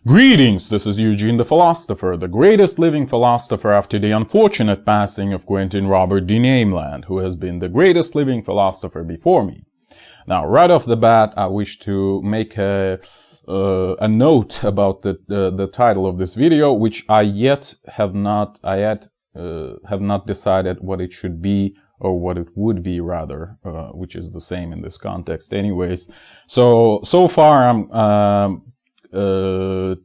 Greetings, this is Eugene the Philosopher, the greatest living philosopher after the unfortunate passing of Quentin Robert D. Nameland, who has been the greatest living philosopher before me. Now, right off the bat, I wish to make a note about the title of this video, which I have not decided what it should be, or what it would be rather, which is the same in this context anyways. So far I'm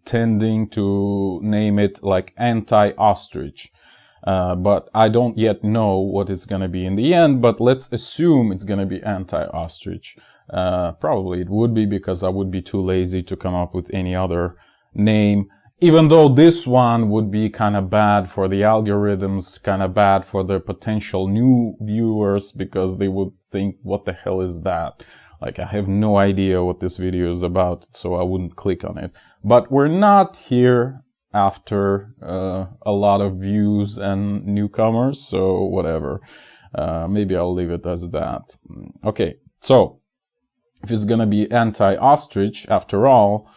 tending to name it like Anti-Ostrich, but I don't yet know what it's gonna be in the end, but let's assume it's gonna be Anti-Ostrich. Probably it would be, because I would be too lazy to come up with any other name, even though this one would be kind of bad for the algorithms, kind of bad for the potential new viewers, because they would think, what the hell is that? Like, I have no idea what this video is about, so I wouldn't click on it. But we're not here after a lot of views and newcomers, so whatever. Maybe I'll leave it as that. Okay, so if it's gonna be Anti-Ostrich, after all,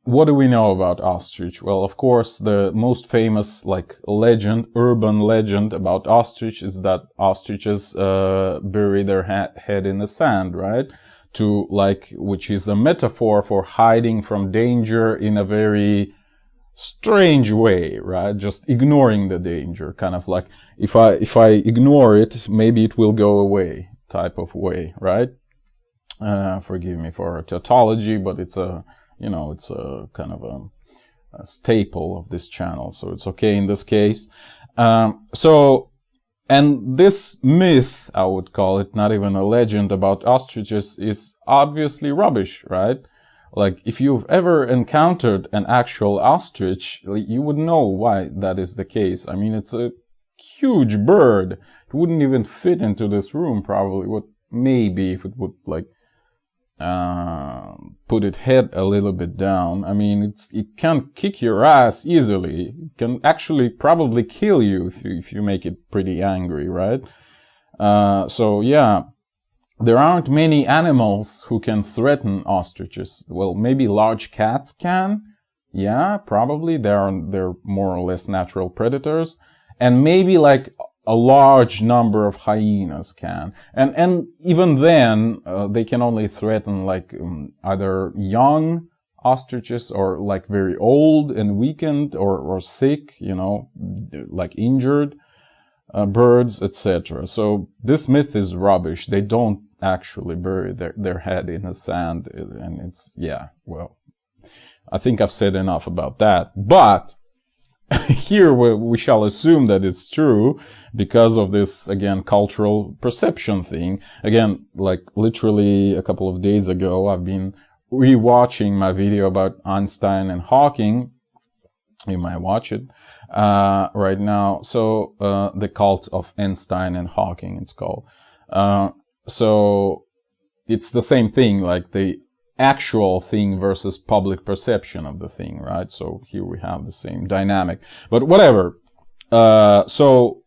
what do we know about ostrich? Well, of course, the most famous, like, urban legend about ostrich is that ostriches bury their head in the sand, right? Which is a metaphor for hiding from danger in a very strange way, right? Just ignoring the danger, kind of like, if I ignore it, maybe it will go away, type of way, right? Forgive me for a tautology, but it's a kind of a staple of this channel, so it's okay in this case. And this myth, I would call it, not even a legend about ostriches, is obviously rubbish, right? Like, if you've ever encountered an actual ostrich, you would know why that is the case. I mean, it's a huge bird. It wouldn't even fit into this room, probably. Maybe if it would, like, put its head a little bit down. I mean, it can kick your ass easily. It can actually probably kill you if you make it pretty angry, right? So yeah, there aren't many animals who can threaten ostriches. Well, maybe large cats can. Yeah, probably. They're more or less natural predators. And maybe like a large number of hyenas can, and even then they can only threaten like either young ostriches or like very old and weakened or sick, like injured birds, etc. So this myth is rubbish. They don't actually bury their head in the sand, and it's, yeah, well, I think I've said enough about that. But here we shall assume that it's true because of this, again, cultural perception thing. Again, like literally a couple of days ago, I've been rewatching my video about Einstein and Hawking. You might watch it right now. So the cult of Einstein and Hawking, it's called. So it's the same thing, like the actual thing versus public perception of the thing, right? So here we have the same dynamic, but whatever. So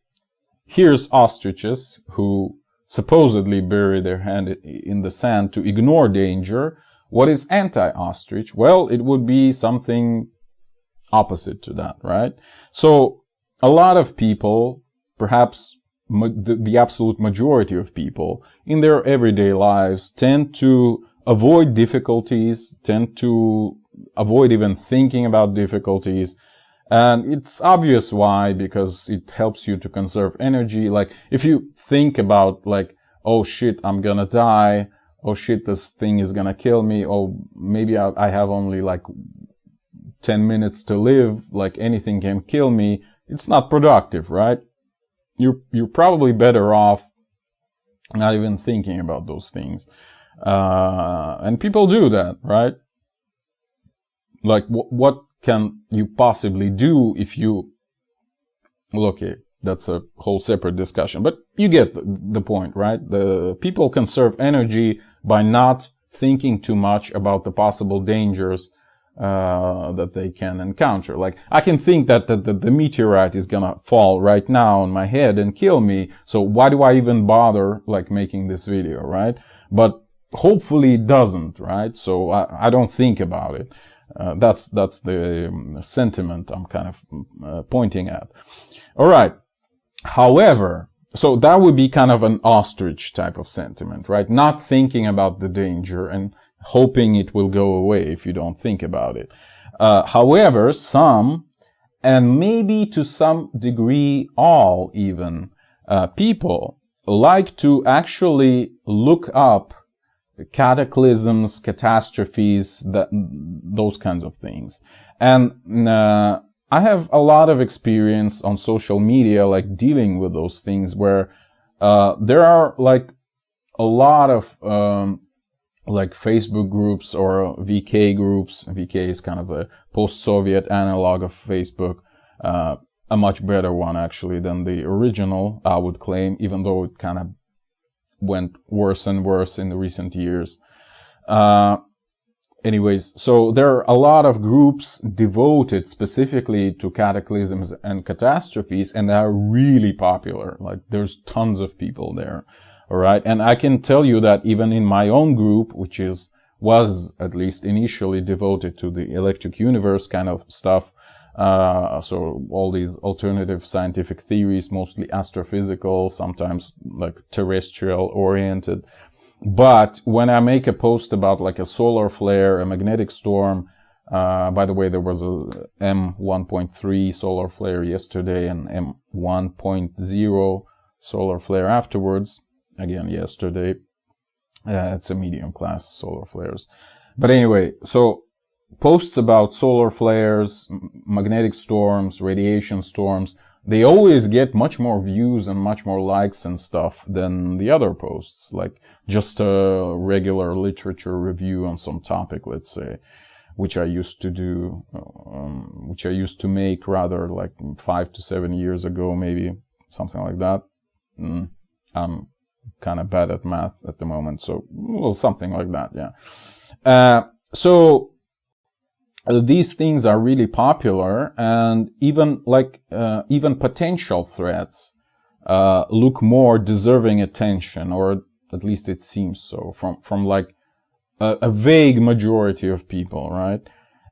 here's ostriches who supposedly bury their head in the sand to ignore danger. What is anti-ostrich? Well, it would be something opposite to that, right? So a lot of people, perhaps the absolute majority of people in their everyday lives, tend to avoid difficulties, tend to avoid even thinking about difficulties. And it's obvious why, because it helps you to conserve energy. Like, if you think about, like, oh shit, I'm gonna die. Oh shit, this thing is gonna kill me. Oh, maybe I have only like 10 minutes to live. Like, anything can kill me. It's not productive, right? You're probably better off not even thinking about those things. And people do that, right? Like, what can you possibly do if you... Well, okay, that's a whole separate discussion, but you get the point, right? The people conserve energy by not thinking too much about the possible dangers that they can encounter. Like, I can think that the meteorite is gonna fall right now on my head and kill me, so why do I even bother, like, making this video, right? But hopefully it doesn't, right? So I don't think about it. That's the sentiment I'm kind of pointing at. All right. However, so that would be kind of an ostrich type of sentiment, right? Not thinking about the danger and hoping it will go away if you don't think about it. However, some, and maybe to some degree all even, people like to actually look up cataclysms, catastrophes, those kinds of things. And I have a lot of experience on social media, like dealing with those things, where there are like a lot of like Facebook groups or VK groups. VK is kind of the post-Soviet analog of Facebook, a much better one actually than the original, I would claim, even though it kind of went worse and worse in the recent years. Anyways, so there are a lot of groups devoted specifically to cataclysms and catastrophes, and they are really popular. Like, there's tons of people there. All right. And I can tell you that even in my own group, which was at least initially devoted to the electric universe kind of stuff, so all these alternative scientific theories, mostly astrophysical, sometimes like terrestrial oriented. But when I make a post about like a solar flare, a magnetic storm, by the way, there was a M1.3 solar flare yesterday and M1.0 solar flare afterwards. Again, yesterday. It's a medium class solar flares. But anyway, so posts about solar flares, magnetic storms, radiation storms, they always get much more views and much more likes and stuff than the other posts, like just a regular literature review on some topic, let's say, which I used to do, which I used to make rather like 5 to 7 years ago, maybe something like that. I'm kind of bad at math at the moment, so well, something like that, yeah. So these things are really popular, and even like even potential threats look more deserving attention, or at least it seems so, from like a vague majority of people, right?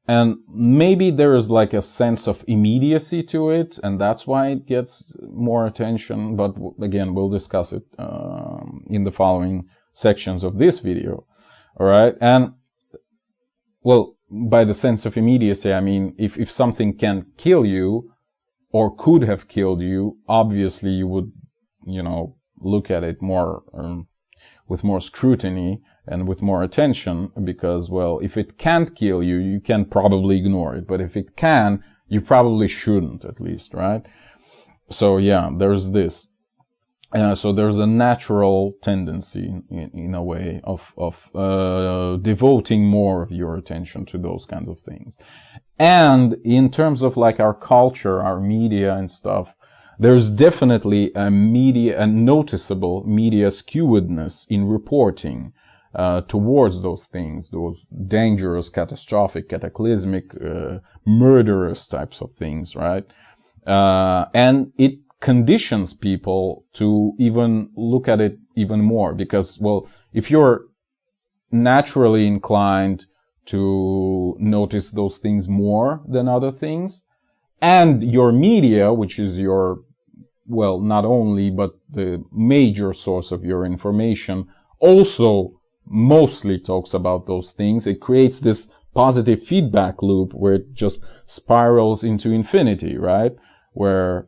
And maybe there is like a sense of immediacy to it, and that's why it gets more attention. But again, we'll discuss it in the following sections of this video. All right. And well, by the sense of immediacy, I mean, if something can kill you or could have killed you, obviously you would, look at it more with more scrutiny and with more attention, because, well, if it can't kill you, you can probably ignore it. But if it can, you probably shouldn't, at least, right? So yeah, there's this. So there's a natural tendency, in a way, of devoting more of your attention to those kinds of things. And in terms of like our culture, our media and stuff, there's definitely a noticeable media skewedness in reporting towards those things, those dangerous, catastrophic, cataclysmic, murderous types of things, right? And it conditions people to even look at it even more, because, well, if you're naturally inclined to notice those things more than other things, and your media, which is your, well, not only, but the major source of your information, also mostly talks about those things, it creates this positive feedback loop where it just spirals into infinity, right? Where,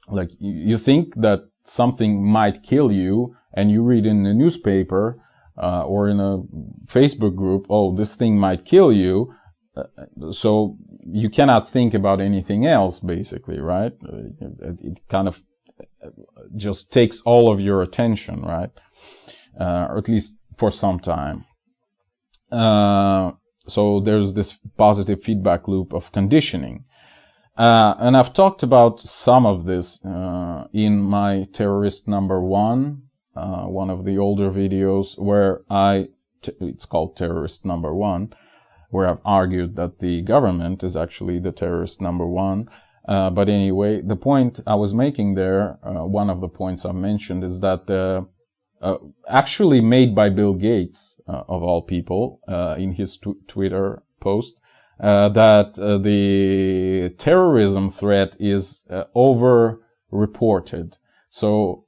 like, you think that something might kill you, and you read in the newspaper or in a Facebook group, oh, this thing might kill you, so you cannot think about anything else, basically, right? It kind of just takes all of your attention, right? Or at least for some time. So there's this positive feedback loop of conditioning. And I've talked about some of this in my terrorist number one of the older videos, where it's called terrorist number one, where I've argued that the government is actually the terrorist number one. But anyway, the point I was making there, one of the points I mentioned, is that actually made by Bill Gates, of all people, in his Twitter post, that the terrorism threat is over-reported. So,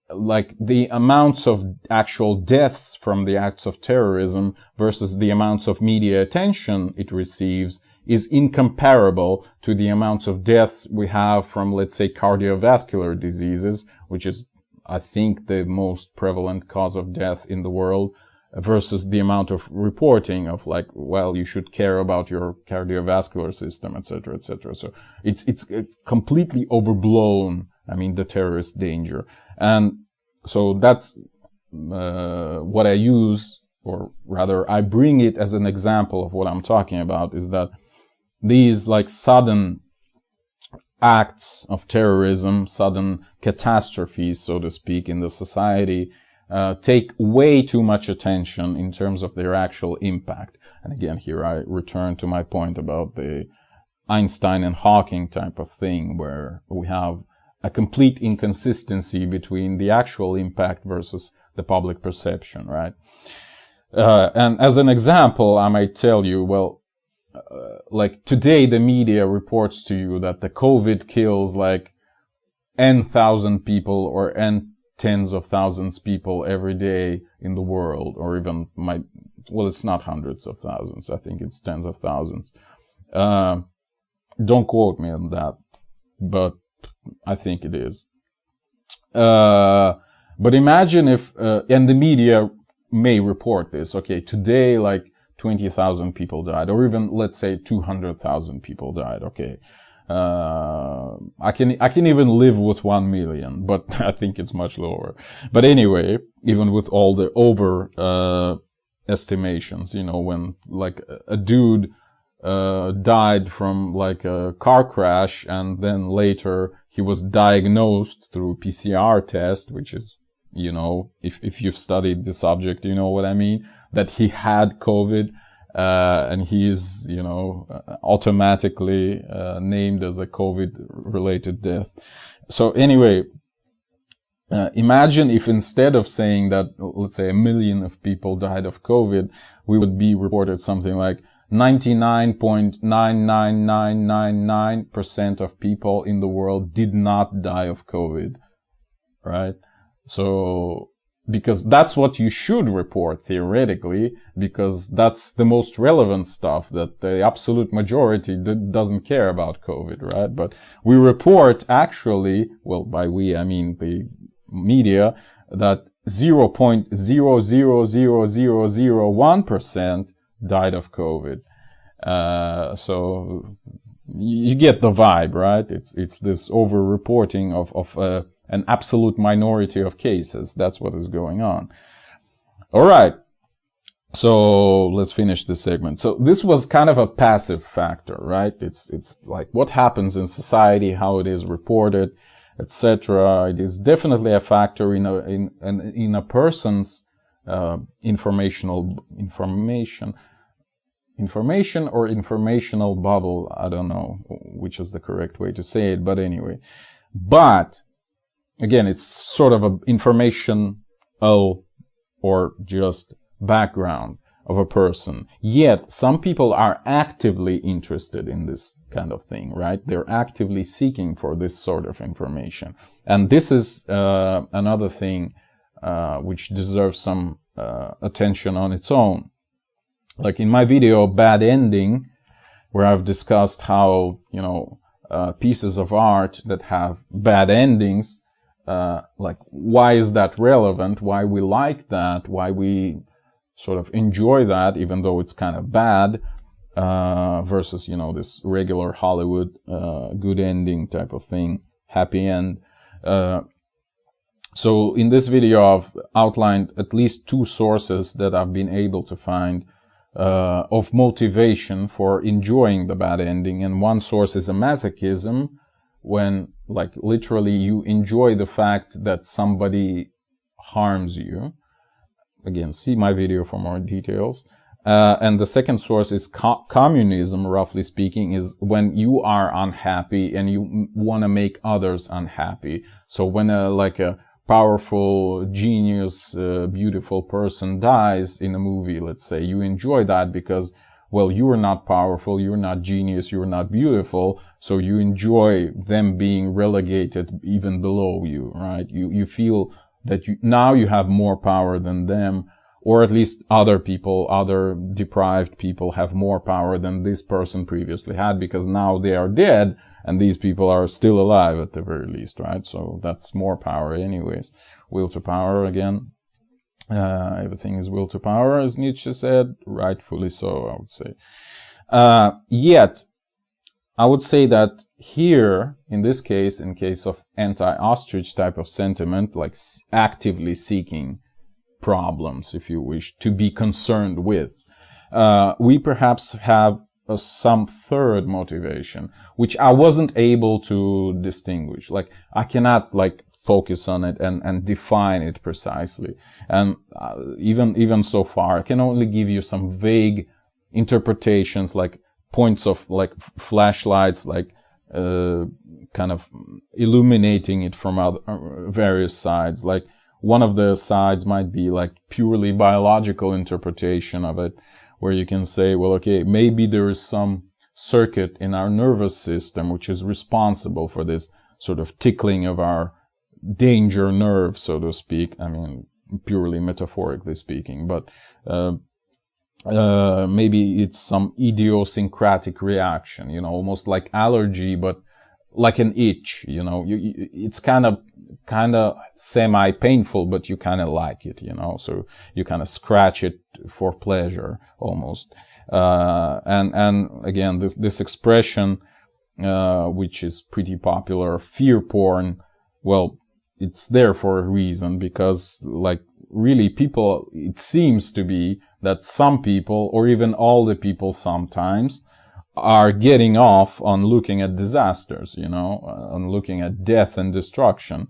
like the amounts of actual deaths from the acts of terrorism versus the amounts of media attention it receives is incomparable to the amounts of deaths we have from, let's say, cardiovascular diseases, which is, I think, the most prevalent cause of death in the world, versus the amount of reporting of like, well, you should care about your cardiovascular system, etc., etc. So it's completely overblown. I mean, the terrorist danger. And so that's what I use, or rather I bring it as an example of what I'm talking about, is that these like sudden acts of terrorism, sudden catastrophes, so to speak, in the society, take way too much attention in terms of their actual impact. And again, here I return to my point about the Einstein and Hawking type of thing, where we have a complete inconsistency between the actual impact versus the public perception, right? And as an example, I might tell you, well, like today the media reports to you that the COVID kills like N,000 people or N tens of thousands people every day in the world, or even well, it's not hundreds of thousands. I think it's tens of thousands. Don't quote me on that, but I think it is. But imagine if, and the media may report this, okay, today like 20,000 people died, or even let's say 200,000 people died, okay. I can even live with 1 million, but I think it's much lower. But anyway, even with all the over estimations, you know, when like a dude died from like a car crash, and then later he was diagnosed through PCR test, which is, you know, if you've studied the subject, you know what I mean, that he had COVID. And he is, you know, automatically named as a COVID-related death. So anyway, imagine if instead of saying that, let's say 1 million of people died of COVID, we would be reported something like 99.99999% of people in the world did not die of COVID, right? So, because that's what you should report theoretically, because that's the most relevant stuff, that the absolute majority doesn't care about COVID, right? But we report actually, well, by we, I mean the media, that 0.000001% died of COVID. So you get the vibe, right? It's this over-reporting of an absolute minority of cases. That's what is going on. All right. So let's finish this segment. So this was kind of a passive factor, right? It's like what happens in society, how it is reported, etc. It is definitely a factor in a person's information or informational bubble. I don't know which is the correct way to say it, but anyway. But again, it's sort of an informational or just background of a person. Yet, some people are actively interested in this kind of thing, right? They're actively seeking for this sort of information. And this is another thing which deserves some attention on its own. Like in my video, Bad Ending, where I've discussed how, you know, pieces of art that have bad endings, like why is that relevant, why we like that, why we sort of enjoy that even though it's kind of bad, versus, you know, this regular Hollywood good ending type of thing, happy end. So in this video I've outlined at least 2 sources that I've been able to find of motivation for enjoying the bad ending. And one source is a masochism, when like literally you enjoy the fact that somebody harms you. Again, see my video for more details. And the second source is communism, roughly speaking, is when you are unhappy and you want to make others unhappy. So when like a powerful, genius, beautiful person dies in a movie, let's say, you enjoy that because, well, you are not powerful, you're not genius, you're not beautiful, so you enjoy them being relegated even below you, right? You feel that now you have more power than them, or at least other people, other deprived people have more power than this person previously had, because now they are dead and these people are still alive at the very least, right? So that's more power anyways. Will to power again. Everything is will to power, as Nietzsche said, rightfully so, I would say. Yet, I would say that here, in this case, in case of anti-ostrich type of sentiment, like actively seeking problems, if you wish, to be concerned with, we perhaps have some third motivation, which I wasn't able to distinguish. Like, I cannot, like, focus on it and define it precisely. And even so far, I can only give you some vague interpretations, like points of, like, flashlights, like kind of illuminating it from other various sides. Like, one of the sides might be like purely biological interpretation of it, where you can say, well, okay, maybe there is some circuit in our nervous system which is responsible for this sort of tickling of our danger nerve, so to speak. I mean, purely metaphorically speaking, but maybe it's some idiosyncratic reaction, you know, almost like allergy, but like an itch, you know. It's kind of semi-painful, but you kind of like it, you know, so you kind of scratch it for pleasure almost. And again, this expression, which is pretty popular, fear porn, well, it's there for a reason, because, like, really people, it seems to be that some people, or even all the people sometimes, are getting off on looking at disasters, you know, on looking at death and destruction.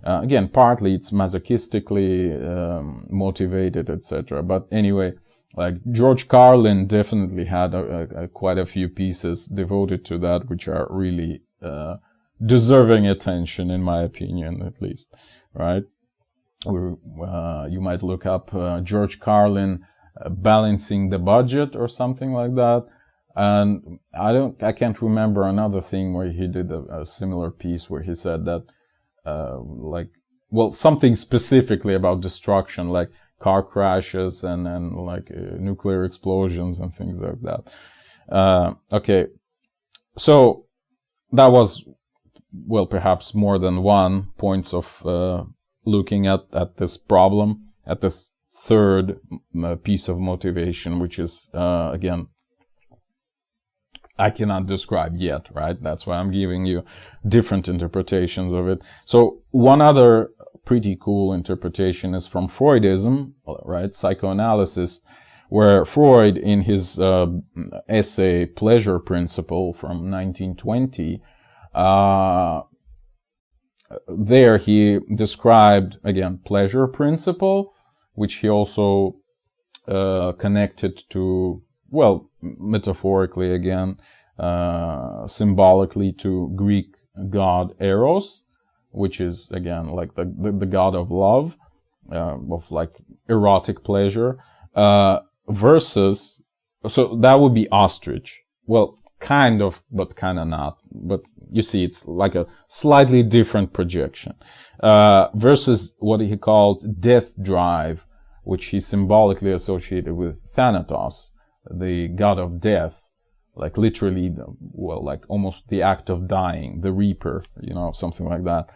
Again, partly it's masochistically motivated, etc. But anyway, like, George Carlin definitely had quite a few pieces devoted to that, which are really deserving attention, in my opinion, at least, right? You might look up George Carlin balancing the budget or something like that. And I can't remember another thing where he did a similar piece where he said that, like, well, something specifically about destruction, like car crashes and like nuclear explosions and things like that. Okay. So that was, well, perhaps more than one points of looking at this problem, at this third piece of motivation, which is, again, I cannot describe yet, right? That's why I'm giving you different interpretations of it. So one other pretty cool interpretation is from Freudism, right? Psychoanalysis, where Freud, in his essay Pleasure Principle from 1920, there he described, again, pleasure principle, which he also connected to, well, metaphorically again, symbolically, to Greek god Eros, which is, again, like the god of love, of like erotic pleasure, versus, so that would be ostrich. Well, kind of, but kind of not. But you see, it's like a slightly different projection, versus what he called death drive, which he symbolically associated with Thanatos, the god of death, like literally, well, like almost the act of dying, the reaper, you know, something like that.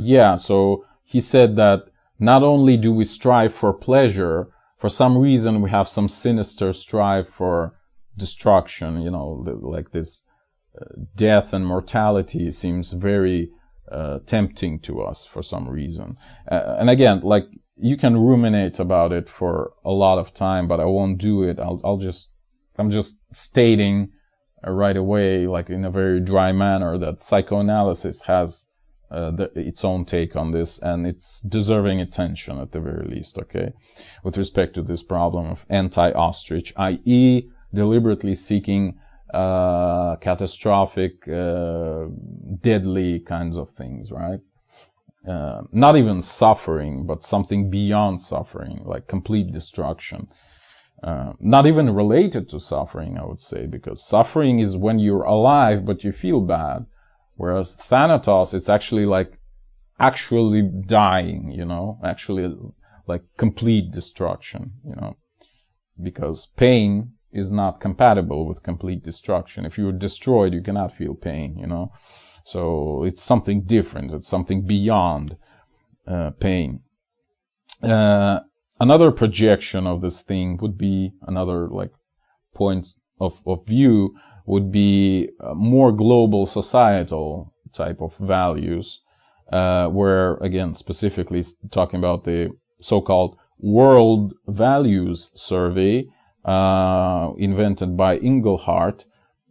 Yeah, so he said that not only do we strive for pleasure, for some reason we have some sinister strive for destruction, you know, like this death and mortality seems very tempting to us for some reason. And again, like, you can ruminate about it for a lot of time, but I won't do it. I'm just stating right away, like in a very dry manner, that psychoanalysis has its own take on this, and it's deserving attention at the very least, okay, with respect to this problem of anti-ostrich, i.e. deliberately seeking catastrophic, deadly kinds of things, right? Not even suffering, but something beyond suffering, like complete destruction. Not even related to suffering, I would say, because suffering is when you're alive but you feel bad, whereas thanatos, it's actually like actually dying, you know, actually like complete destruction, you know, because pain is not compatible with complete destruction. If you're destroyed, you cannot feel pain, you know. So it's something different. It's something beyond pain. Another projection of this thing would be, another like point of view would be more global societal type of values, where, again, specifically talking about the so-called World Values Survey, invented by Engelhardt.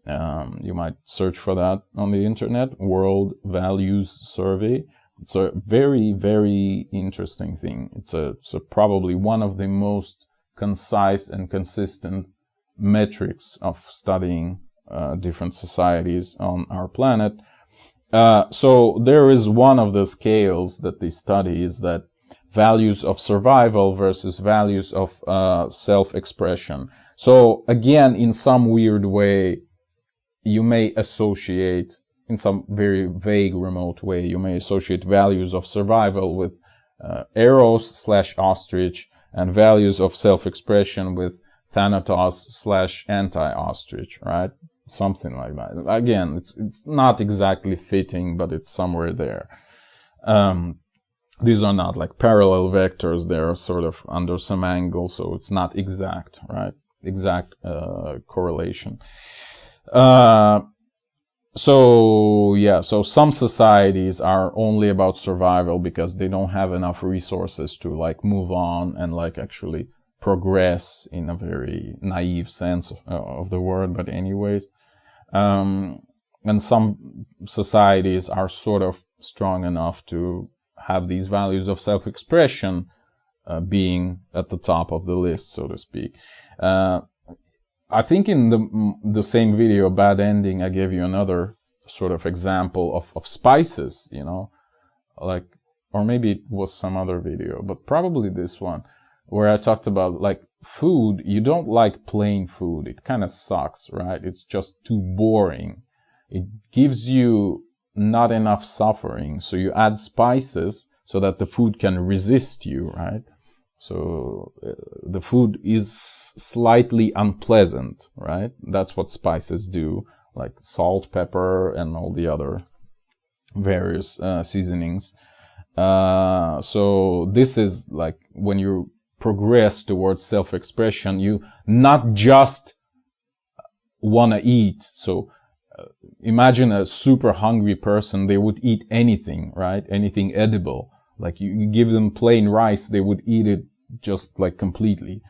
You might search for that on the internet, World Values Survey. It's a very, very interesting thing. It's probably one of the most concise and consistent metrics of studying different societies on our planet. So there is one of the scales that they study is that values of survival versus values of self-expression. So again, in some weird way, you may associate, in some very vague, remote way, you may associate values of survival with eros/ostrich, and values of self-expression with thanatos/anti-ostrich, right? Something like that. Again, it's not exactly fitting, but it's somewhere there. These are not like parallel vectors, they're sort of under some angle, so it's not exact, right? Exact correlation. So some societies are only about survival because they don't have enough resources to like move on and like actually progress in a very naive sense of the word, but anyways. And some societies are sort of strong enough to have these values of self-expression being at the top of the list, so to speak. I think in the same video, Bad Ending, I gave you another sort of example of spices, you know, like, or maybe it was some other video, but probably this one, where I talked about like food. You don't like plain food. It kind of sucks, right? It's just too boring. It gives you not enough suffering. So you add spices so that the food can resist you, right? So the food is slightly unpleasant, right? That's what spices do, like salt, pepper, and all the other various seasonings. So this is like when you progress towards self-expression, you not just want to eat. So imagine a super hungry person, they would eat anything, right? Anything edible. Like you give them plain rice, they would eat it just like completely.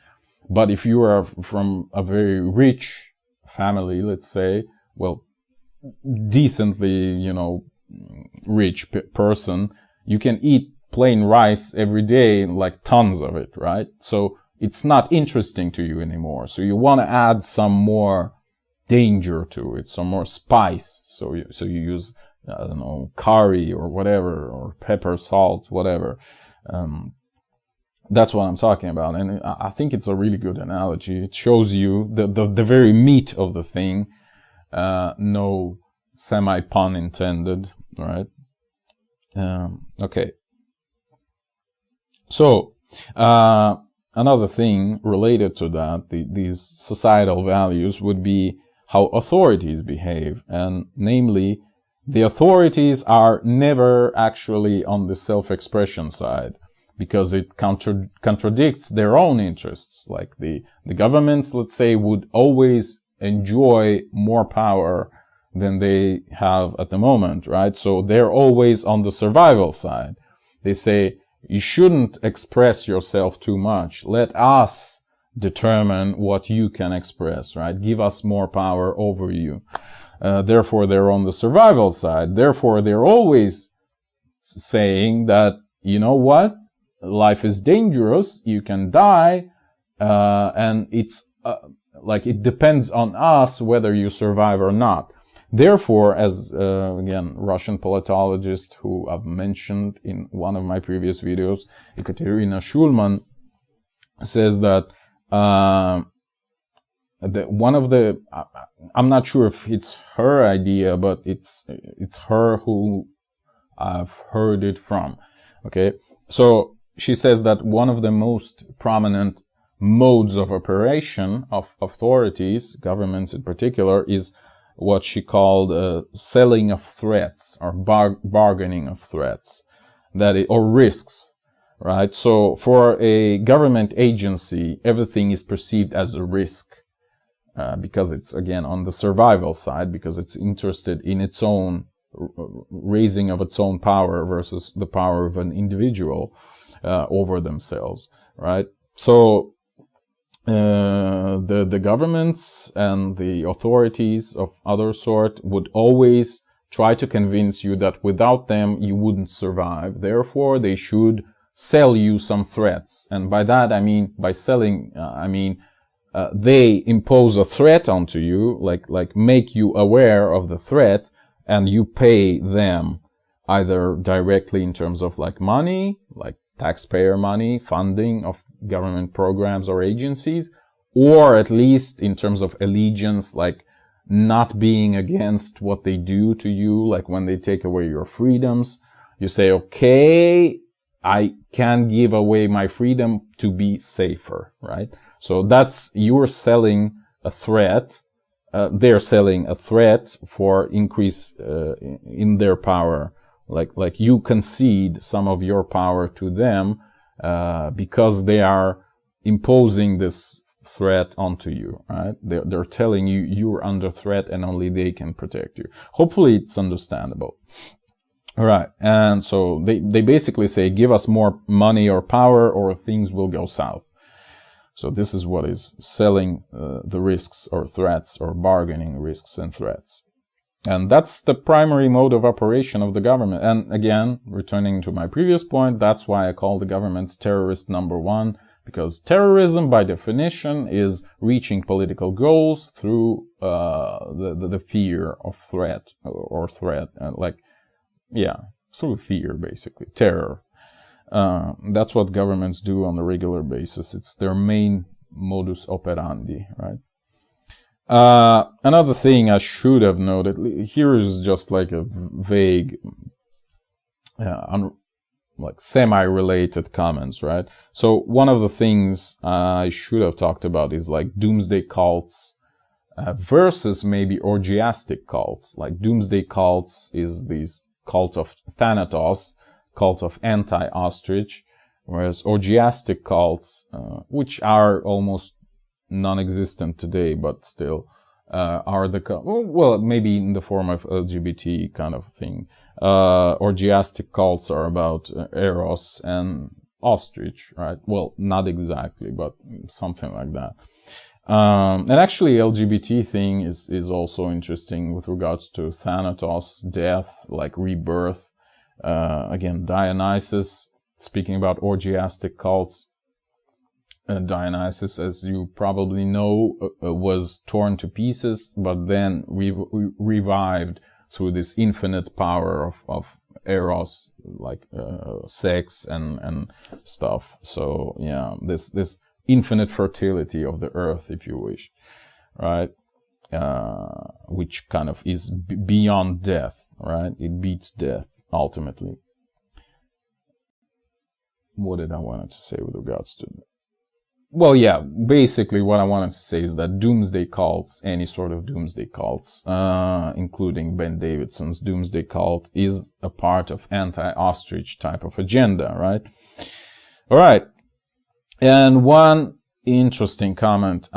But if you are from a very rich family, let's say, well, decently, you know, rich person, you can eat plain rice every day, like tons of it, right? So it's not interesting to you anymore. So you want to add some more danger to it, some more spice. So you use, I don't know, curry or whatever, or pepper, salt, whatever. That's what I'm talking about. And I think it's a really good analogy. It shows you the very meat of the thing. No semi-pun intended, right? Okay. So, another thing related to that, these societal values, would be how authorities behave. And namely, the authorities are never actually on the self-expression side, because it contradicts their own interests. Like the governments, let's say, would always enjoy more power than they have at the moment, right? So they're always on the survival side. They say, you shouldn't express yourself too much. Let us determine what you can express, right? Give us more power over you. Therefore, they're on the survival side. Therefore, they're always saying that, you know what? Life is dangerous. You can die. And it's like it depends on us whether you survive or not. Therefore, as again, Russian politologist who I've mentioned in one of my previous videos, Ekaterina Shulman, says that one of the, I'm not sure if it's her idea, but it's her who I've heard it from. Okay, so she says that one of the most prominent modes of operation of authorities, governments in particular, is what she called selling of threats or bargaining of threats, or risks, right? So for a government agency, everything is perceived as a risk because it's, again, on the survival side, because it's interested in its own raising of its own power versus the power of an individual over themselves, right? So the governments and the authorities of other sort would always try to convince you that without them you wouldn't survive. Therefore, they should sell you some threats. And by that I mean, by selling, they impose a threat onto you, like make you aware of the threat, and you pay them either directly in terms of like money, like taxpayer money, funding of government programs or agencies, or at least in terms of allegiance, like not being against what they do to you, like when they take away your freedoms, you say, okay, I can give away my freedom to be safer, right? So that's, you're selling a threat. They're selling a threat for increase in their power. Like you concede some of your power to them because they are imposing this threat onto you, right? They're telling you you're under threat and only they can protect you. Hopefully it's understandable. All right, and so they basically say, give us more money or power or things will go south. So this is what is selling the risks or threats, or bargaining risks and threats. And that's the primary mode of operation of the government. And again, returning to my previous point, that's why I call the governments terrorist number one, because terrorism by definition is reaching political goals through the fear of threat or threat, through fear, basically, terror. That's what governments do on a regular basis. It's their main modus operandi, right? Another thing I should have noted, here is just like a vague, like semi-related comments, right? So one of the things I should have talked about is like doomsday cults versus maybe orgiastic cults. Like doomsday cults is these cult of Thanatos, cult of Anti-Ostrich, whereas orgiastic cults, which are almost non-existent today, but still are the, well, maybe in the form of LGBT kind of thing. Orgiastic cults are about Eros and Ostrich, right? Well, not exactly, but something like that. And actually LGBT thing is also interesting with regards to Thanatos, death, like rebirth. Again, Dionysus, speaking about orgiastic cults, Dionysus, as you probably know, was torn to pieces, but then revived through this infinite power of Eros, like sex and stuff. So yeah, this infinite fertility of the earth, if you wish, right? Which kind of is beyond death, right? It beats death ultimately. What did I want to say with regards to? Well, yeah, basically what I wanted to say is that doomsday cults, any sort of doomsday cults, including Ben Davidson's doomsday cult, is a part of anti-ostrich type of agenda, right? All right. And one interesting comment,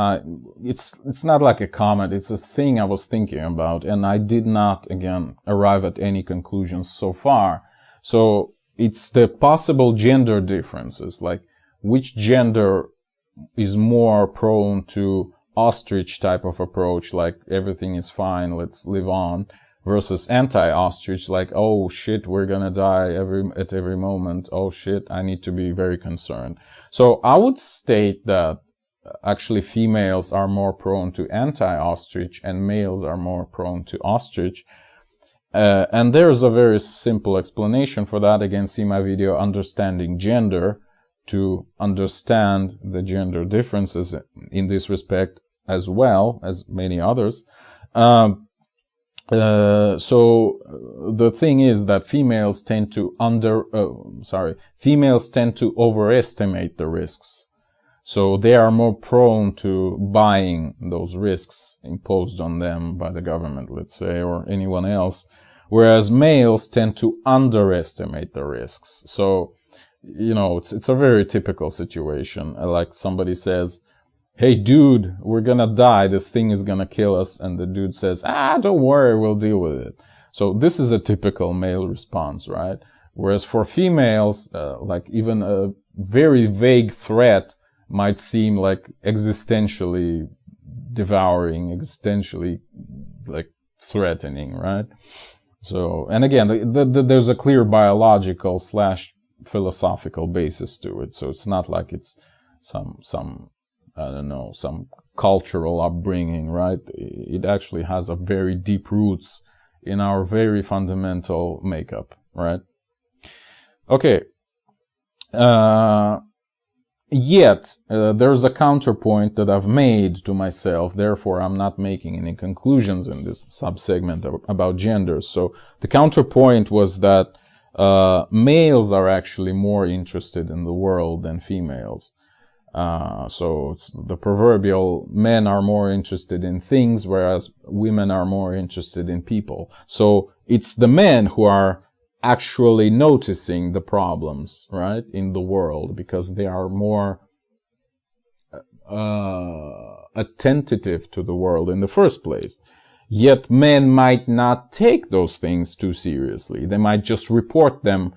it's not like a comment, it's a thing I was thinking about, and I did not, again, arrive at any conclusions so far. So it's the possible gender differences, like which gender is more prone to ostrich type of approach, like everything is fine, let's live on, versus anti-ostrich, like, oh shit, we're gonna die at every moment, oh shit, I need to be very concerned. So I would state that actually females are more prone to anti-ostrich and males are more prone to ostrich. And there's a very simple explanation for that. Again, see my video Understanding Gender to understand the gender differences in this respect, as well as many others. So the thing is that females tend to overestimate the risks. So they are more prone to buying those risks imposed on them by the government, let's say, or anyone else, whereas males tend to underestimate the risks. So, you know, it's a very typical situation. Like somebody says, "Hey dude, we're gonna die, this thing is gonna kill us," and the dude says, "Don't worry, we'll deal with it." So this is a typical male response, right? Whereas for females, like even a very vague threat might seem like existentially devouring, existentially like threatening, right? So, and again, there's a clear biological / philosophical basis to it. So it's not like it's some I don't know, some cultural upbringing, right? It actually has a very deep roots in our very fundamental makeup, right? Okay. Yet, there's a counterpoint that I've made to myself, therefore I'm not making any conclusions in this subsegment about genders. So the counterpoint was that males are actually more interested in the world than females. So it's the proverbial men are more interested in things, whereas women are more interested in people. So it's the men who are actually noticing the problems, right, in the world, because they are more attentive to the world in the first place. Yet men might not take those things too seriously. They might just report them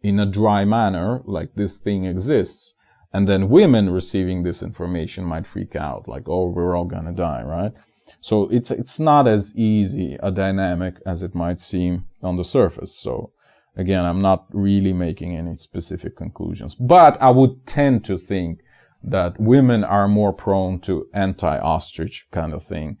in a dry manner, like this thing exists. And then women receiving this information might freak out, like, "Oh, we're all gonna die," right? So it's not as easy a dynamic as it might seem on the surface. So again, I'm not really making any specific conclusions, but I would tend to think that women are more prone to anti-ostrich kind of thing.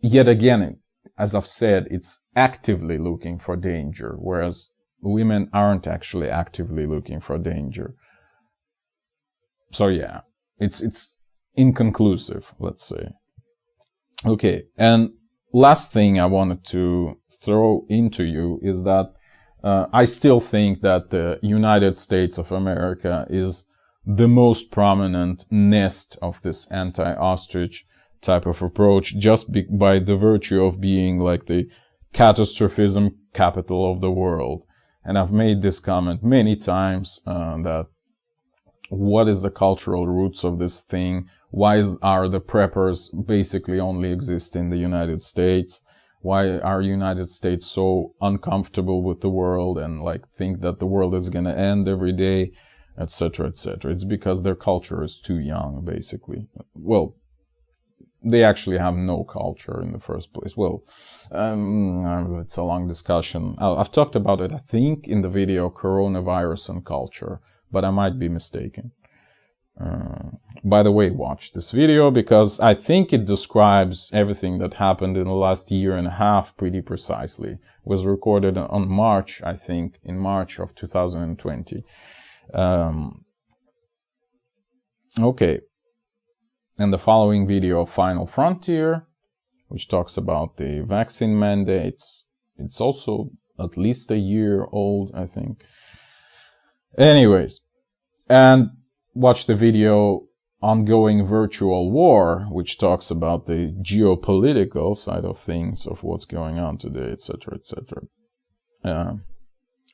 Yet again, as I've said, it's actively looking for danger, whereas women aren't actually actively looking for danger. So yeah, it's inconclusive, let's say. Okay, and last thing I wanted to throw into you is that I still think that the United States of America is the most prominent nest of this anti-ostrich type of approach, just by the virtue of being like the catastrophism capital of the world. And I've made this comment many times, that what is the cultural roots of this thing? Why are the preppers basically only exist in the United States? Why are United States so uncomfortable with the world and like think that the world is going to end every day, etc., etc.? It's because their culture is too young, basically. Well, they actually have no culture in the first place. Well, it's a long discussion. I've talked about it, I think, in the video Coronavirus and Culture, but I might be mistaken. By the way, watch this video because I think it describes everything that happened in the last year and a half pretty precisely. It was recorded on March, I think, in March of 2020. Okay. And the following video, Final Frontier, which talks about the vaccine mandates. It's also at least a year old, I think. Anyways, and watch the video Ongoing Virtual War, which talks about the geopolitical side of things, of what's going on today, etc., etc.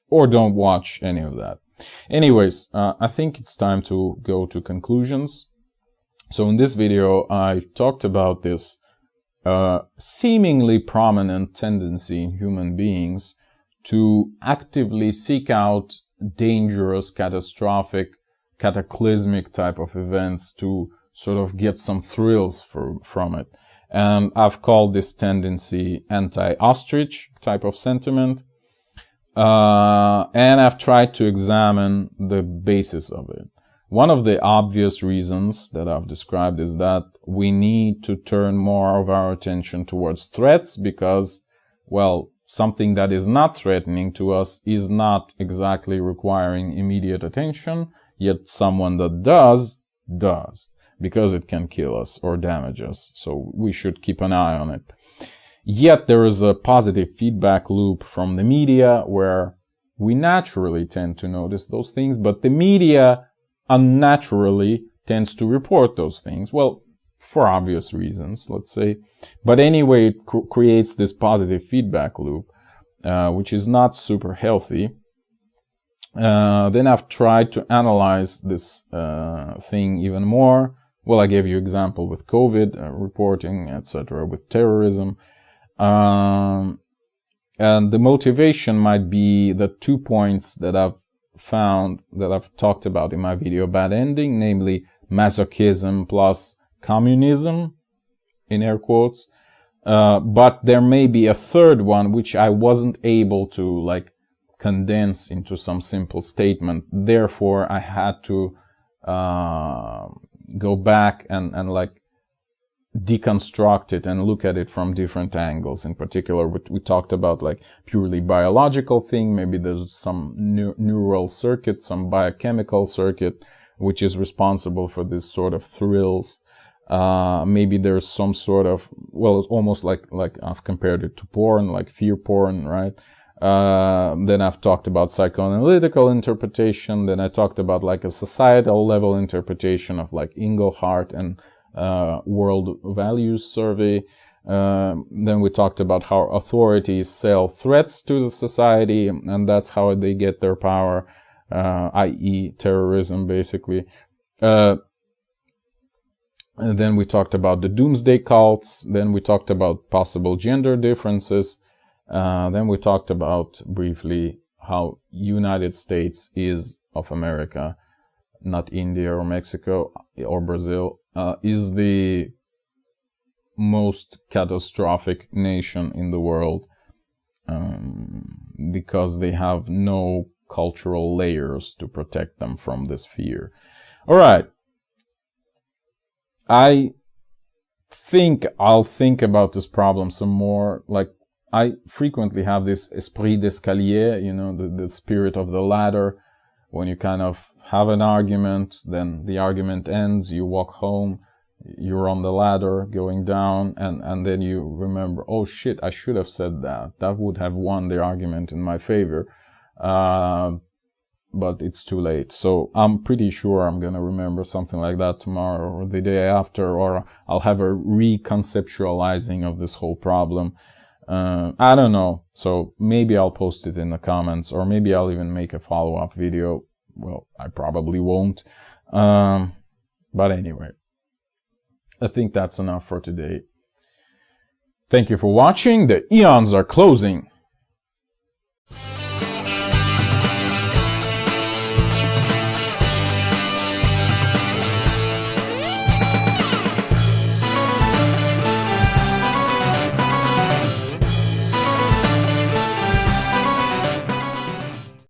Or don't watch any of that. Anyways, I think it's time to go to conclusions. So in this video, I talked about this seemingly prominent tendency in human beings to actively seek out dangerous, catastrophic, cataclysmic type of events to sort of get some thrills from it. And I've called this tendency anti-ostrich type of sentiment. And I've tried to examine the basis of it. One of the obvious reasons that I've described is that we need to turn more of our attention towards threats because, well, something that is not threatening to us is not exactly requiring immediate attention, yet someone that does, because it can kill us or damage us. So we should keep an eye on it. Yet there is a positive feedback loop from the media where we naturally tend to notice those things, but the media unnaturally tends to report those things. Well, for obvious reasons, let's say. But anyway, it creates this positive feedback loop, which is not super healthy. Then I've tried to analyze this thing even more. Well, I gave you example with COVID reporting, etc., with terrorism. And the motivation might be the 2 points that I've found, that I've talked about in my video Bad Ending, namely masochism plus communism, in air quotes. But there may be a third one which I wasn't able to like condense into some simple statement. Therefore, I had to go back and like deconstruct it and look at it from different angles. In particular, we talked about like purely biological thing. Maybe there's some neural circuit, some biochemical circuit, which is responsible for this sort of thrills. Maybe there's some sort of, well, it's almost like I've compared it to porn, like fear porn, right? Then I've talked about psychoanalytical interpretation. Then I talked about like a societal level interpretation of like Engelhardt and World Values Survey. Then we talked about how authorities sell threats to the society, and that's how they get their power, i.e. terrorism, basically. And then we talked about the Doomsday cults. Then we talked about possible gender differences. Then we talked about briefly how United States is of America, not India or Mexico or Brazil, is the most catastrophic nation in the world, because they have no cultural layers to protect them from this fear. All right. I think I'll think about this problem some more. Like, I frequently have this esprit d'escalier, you know, the spirit of the ladder. When you kind of have an argument, then the argument ends, you walk home, you're on the ladder going down, and then you remember, oh shit, I should have said that. That would have won the argument in my favor. But it's too late. So I'm pretty sure I'm going to remember something like that tomorrow or the day after, or I'll have a reconceptualizing of this whole problem. I don't know. So maybe I'll post it in the comments, or maybe I'll even make a follow-up video. Well, I probably won't. But anyway, I think that's enough for today. Thank you for watching. The eons are closing.